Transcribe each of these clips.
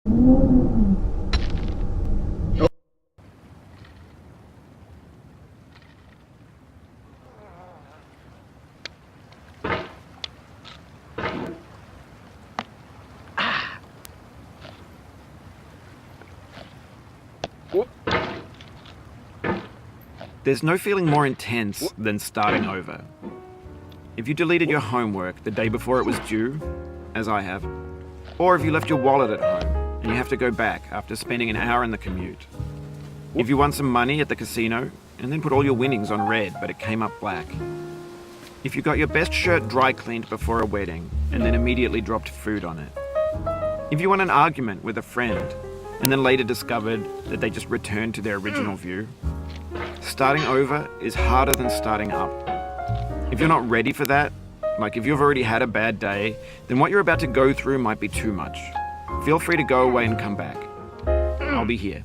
There's no feeling more intense than starting over. If you deleted your homework the day before it was due, as I have, or if you left your wallet at home and you have to go back after spending an hour in the commute. If you won some money at the casino and then put all your winnings on red but it came up black. If you got your best shirt dry cleaned before a wedding and then immediately dropped food on it. If you won an argument with a friend and then later discovered that they just returned to their original view. Starting over is harder than starting up. If you're not ready for that, like if you've already had a bad day, then what you're about to go through might be too much. Feel free to go away and come back. I'll be here.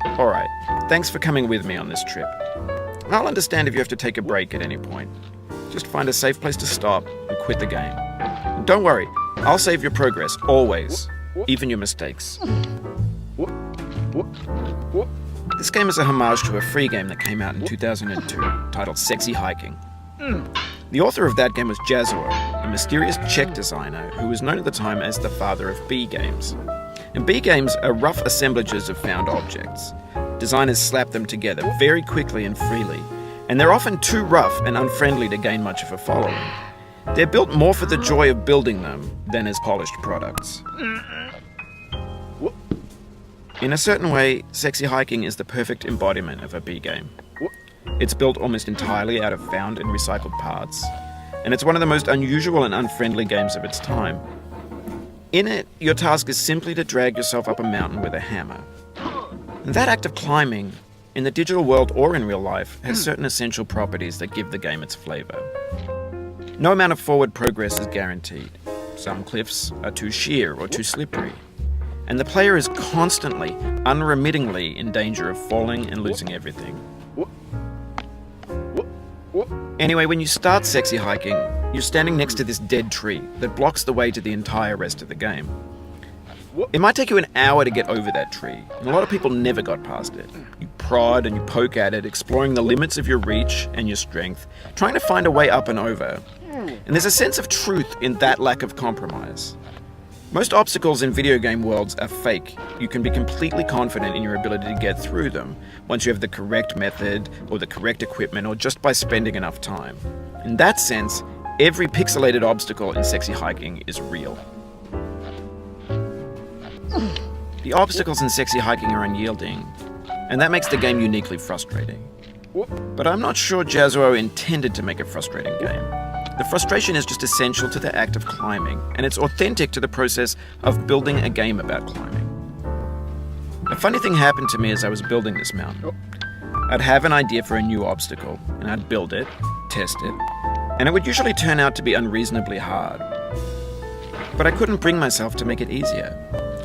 Alright, thanks for coming with me on this trip. I'll understand if you have to take a break at any point. Just find a safe place to stop and quit the game. And don't worry, I'll save your progress, always, even your mistakes. This game is a homage to a free game that came out in 2002, titled Sexy Hiking. The author of that game was Jazuo, a mysterious Czech designer who was known at the time as the father of B games. And B games are rough assemblages of found objects. Designers slap them together very quickly and freely, and they're often too rough and unfriendly to gain much of a following. They're built more for the joy of building them than as polished products. In a certain way, Sexy Hiking is the perfect embodiment of a B game. It's built almost entirely out of found and recycled parts, and it's one of the most unusual and unfriendly games of its time. In it, your task is simply to drag yourself up a mountain with a hammer. And that act of climbing, in the digital world or in real life, has certain essential properties that give the game its flavor. No amount of forward progress is guaranteed. Some cliffs are too sheer or too slippery. And the player is constantly, unremittingly in danger of falling and losing everything. Anyway, when you start Sexy Hiking, you're standing next to this dead tree that blocks the way to the entire rest of the game. It might take you an hour to get over that tree, and a lot of people never got past it. You prod and you poke at it, exploring the limits of your reach and your strength, trying to find a way up and over. And there's a sense of truth in that lack of compromise. Most obstacles in video game worlds are fake. You can be completely confident in your ability to get through them once you have the correct method or the correct equipment or just by spending enough time. In that sense, every pixelated obstacle in Sexy Hiking is real. The obstacles in Sexy Hiking are unyielding, and that makes the game uniquely frustrating. But I'm not sure Jazuo intended to make a frustrating game. The frustration is just essential to the act of climbing, and it's authentic to the process of building a game about climbing. A funny thing happened to me as I was building this mountain. I'd have an idea for a new obstacle, and I'd build it, test it, and it would usually turn out to be unreasonably hard. But I couldn't bring myself to make it easier.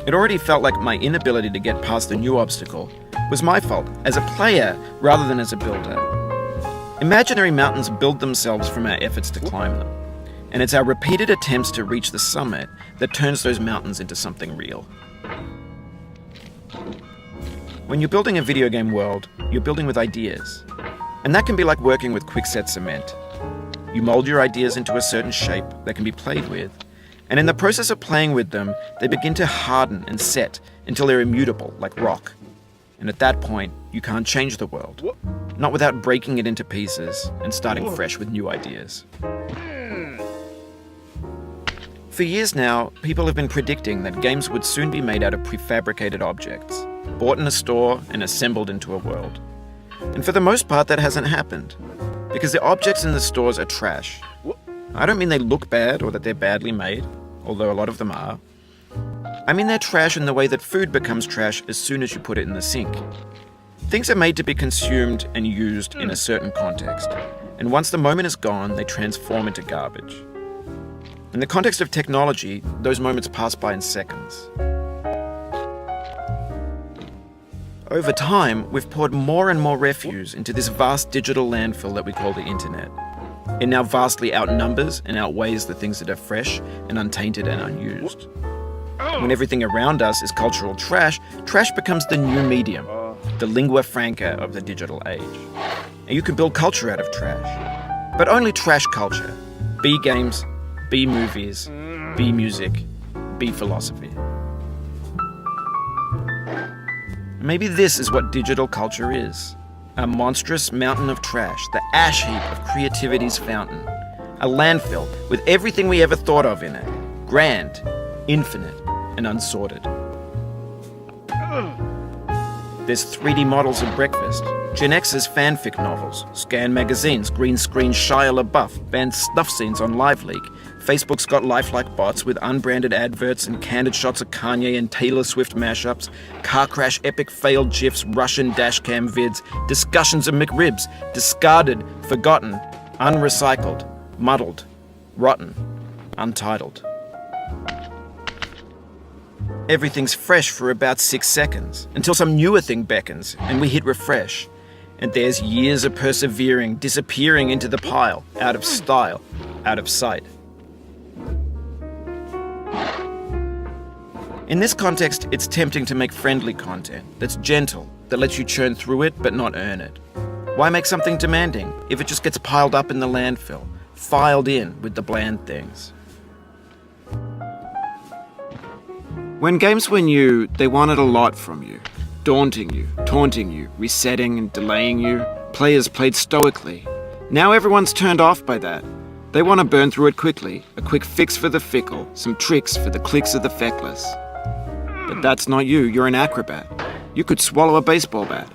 It already felt like my inability to get past the new obstacle was my fault as a player rather than as a builder. Imaginary mountains build themselves from our efforts to climb them, and it's our repeated attempts to reach the summit that turns those mountains into something real. When you're building a video game world, you're building with ideas, and that can be like working with quickset cement. You mold your ideas into a certain shape that can be played with, and in the process of playing with them, they begin to harden and set until they're immutable, like rock. And at that point, you can't change the world. Not without breaking it into pieces and starting fresh with new ideas. For years now, people have been predicting that games would soon be made out of prefabricated objects, bought in a store and assembled into a world. And for the most part, that hasn't happened, because the objects in the stores are trash. I don't mean they look bad or that they're badly made, although a lot of them are. I mean they're trash in the way that food becomes trash as soon as you put it in the sink. Things are made to be consumed and used in a certain context, and once the moment is gone, they transform into garbage. In the context of technology, those moments pass by in seconds. Over time, we've poured more and more refuse into this vast digital landfill that we call the internet. It now vastly outnumbers and outweighs the things that are fresh and untainted and unused. When everything around us is cultural trash, trash becomes the new medium, the lingua franca of the digital age. And you can build culture out of trash. But only trash culture. B games, B movies, B music, B philosophy. Maybe this is what digital culture is. A monstrous mountain of trash, the ash heap of creativity's fountain. A landfill with everything we ever thought of in it. Grand, infinite, and unsorted. There's 3D models of breakfast, Gen X's fanfic novels, scan magazines, green screen Shia LaBeouf, banned snuff scenes on LiveLeak. Facebook's got lifelike bots with unbranded adverts and candid shots of Kanye and Taylor Swift mashups, car crash epic failed GIFs, Russian dashcam vids, discussions of McRibs, discarded, forgotten, unrecycled, muddled, rotten, untitled. Everything's fresh for about 6 seconds, until some newer thing beckons and we hit refresh. And there's years of persevering disappearing into the pile, out of style, out of sight. In this context, it's tempting to make friendly content that's gentle, that lets you churn through it but not earn it. Why make something demanding if it just gets piled up in the landfill, filed in with the bland things? When games were new, they wanted a lot from you. Daunting you, taunting you, resetting and delaying you. Players played stoically. Now everyone's turned off by that. They want to burn through it quickly, a quick fix for the fickle, some tricks for the clicks of the feckless. But that's not you, you're an acrobat. You could swallow a baseball bat.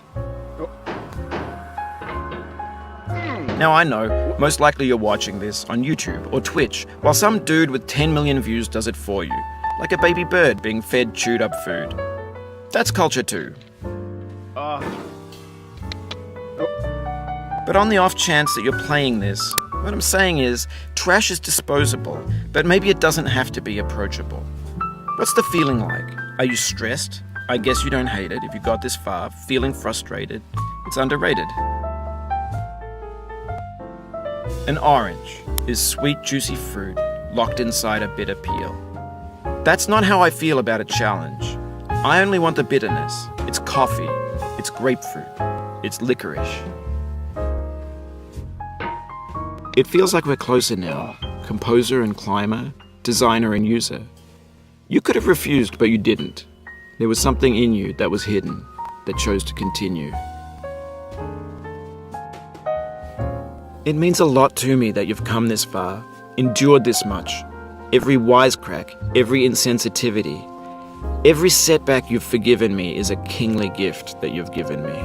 Now I know, most likely you're watching this on YouTube or Twitch, while some dude with 10 million views does it for you, like a baby bird being fed chewed up food. That's culture too. But on the off chance that you're playing this, what I'm saying is, trash is disposable, but maybe it doesn't have to be approachable. What's the feeling like? Are you stressed? I guess you don't hate it if you got this far, feeling frustrated. It's underrated. An orange is sweet, juicy fruit locked inside a bitter peel. That's not how I feel about a challenge. I only want the bitterness. It's coffee. It's grapefruit. It's licorice. It feels like we're closer now, composer and climber, designer and user. You could have refused, but you didn't. There was something in you that was hidden, that chose to continue. It means a lot to me that you've come this far, endured this much. Every wisecrack, every insensitivity, every setback you've forgiven me is a kingly gift that you've given me.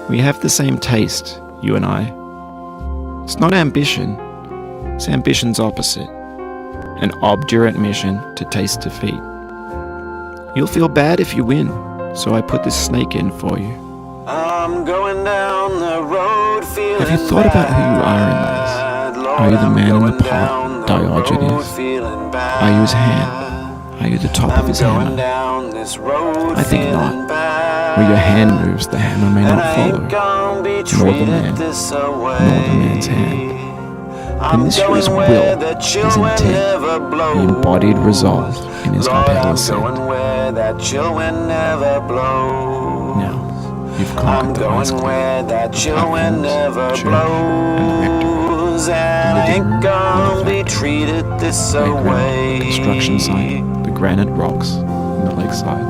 We have the same taste, you and I. It's not ambition, it's ambition's opposite. An obdurate mission to taste defeat. You'll feel bad if you win, so I put this snake in for you. I'm going down the road feeling Have you thought about who you are in this? Are you the man in the pot, Diogenes? Are you his hand? Are you the top of his hammer? I think not. Where your hand moves, the hammer may not follow. Nor the man, nor the man's hand. And this is his will, his intent, the embodied resolve in his compelled assent. Now, you've conquered the ice clear, the platforms, church, and rectory, the living room, and the factory, playground, construction site, the granite rocks, and the lakeside.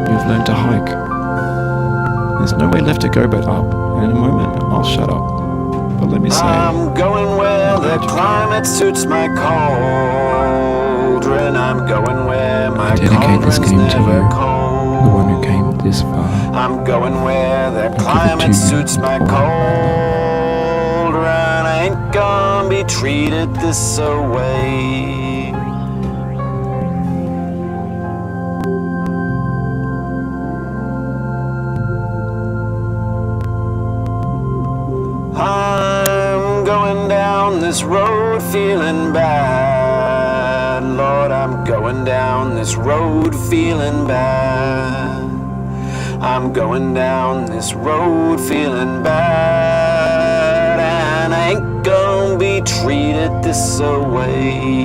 You've learned to hike. There's no way left to go but up, and in a moment, I'll shut up. But let me say, I'm going where the climate suits my cauldron. I'm going where my dedicate this game to you, the one who came this far. I'm going where the climate suits my cauldron. I ain't gonna be treated this away. I'm going down this road feeling bad. Lord, I'm going down this road feeling bad. I'm going down this road feeling bad, and I ain't gonna be treated this way.